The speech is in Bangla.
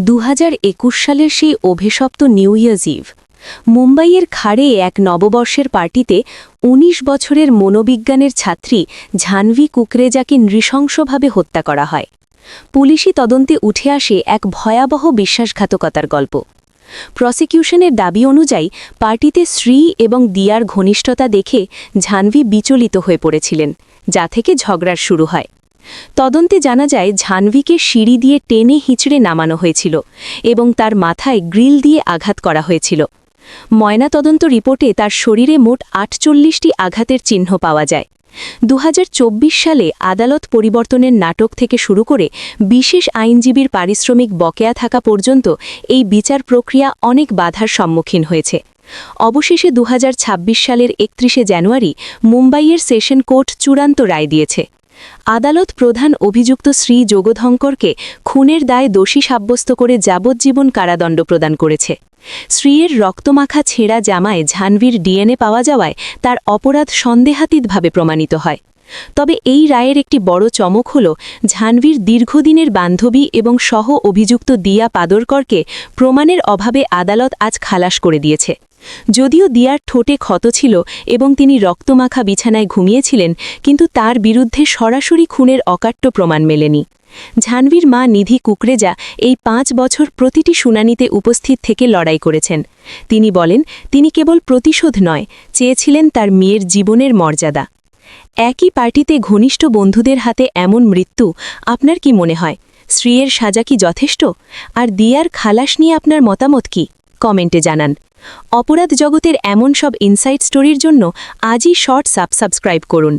2021 সালের সেই অভিশপ্ত নিউ ইয়ার্স ইভ মুম্বাইয়ের খাড়ে এক নববর্ষের পার্টিতে ১৯ বছরের মনোবিজ্ঞানের ছাত্রী ঝানভি কুকরেজাকে নৃশংসভাবে হত্যা করা হয়। পুলিশি তদন্তে উঠে আসে এক ভয়াবহ বিশ্বাসঘাতকতার গল্প। প্রসিকিউশনের দাবি অনুযায়ী পার্টিতে শ্রী এবং দিয়ার ঘনিষ্ঠতা দেখে ঝানভি বিচলিত হয়ে পড়েছিলেন, যা থেকে ঝগড়ার শুরু হয়। তদন্তে জানা যায় ঝানভিকে সিঁড়ি দিয়ে টেনে হিঁচড়ে নামানো হয়েছিল এবং তার মাথায় গ্রিল দিয়ে আঘাত করা হয়েছিল। ময়নাতদন্ত রিপোর্টে তার শরীরে মোট ৪৮টি আঘাতের চিহ্ন পাওয়া যায়। ২০২৪ সালে আদালত পরিবর্তনের নাটক থেকে শুরু করে বিশেষ আইনজীবীর পারিশ্রমিক বকেয়া থাকা পর্যন্ত এই বিচার প্রক্রিয়া অনেক বাধার সম্মুখীন হয়েছে। অবশেষে ২০২৬ সালের ৩১ জানুয়ারি মুম্বাইয়ের সেশন কোর্ট চূড়ান্ত রায় দিয়েছে। আদালত প্রধান অভিযুক্ত শ্রী যোগধঙ্করকে খুনের দায়ে দোষী সাব্যস্ত করে যাবজ্জীবন কারাদণ্ড প্রদান করেছে। শ্রীয়ের রক্তমাখা ছেঁড়া জামায় ঝানভির ডিএনএ পাওয়া যাওয়ায় তার অপরাধ সন্দেহাতীতভাবে প্রমাণিত হয়। তবে এই রায়ের একটি বড় চমক হল ঝানভির দীর্ঘদিনের বান্ধবী এবং সহ অভিযুক্ত দিয়া পাদরকরকে প্রমাণের অভাবে আদালত আজ খালাস করে দিয়েছে। যদিও দিয়ার ঠোঁটে ক্ষত ছিল এবং তিনি রক্তমাখা বিছানায় ঘুমিয়েছিলেন, কিন্তু তার বিরুদ্ধে সরাসরি খুনের অকাট্য প্রমাণ মেলেনি। ঝানভির মা নিধি কুকরেজা এই ৫ বছর প্রতিটি শুনানিতে উপস্থিত থেকে লড়াই করেছেন। তিনি বলেন, তিনি কেবল প্রতিশোধ নয়, চেয়েছিলেন তার মেয়ের জীবনের মর্যাদা। একই পার্টিতে ঘনিষ্ঠ বন্ধুদের হাতে এমন মৃত্যু, আপনার কি মনে হয় শ্রীয়ের সাজা কি যথেষ্ট? আর দিয়ার খালাস নিয়ে আপনার মতামত কি? কমেন্টে জানান। অপরাধ জগতের এমন সব ইনসাইট স্টোরির জন্য আজই সাবস্ক্রাইব করুন।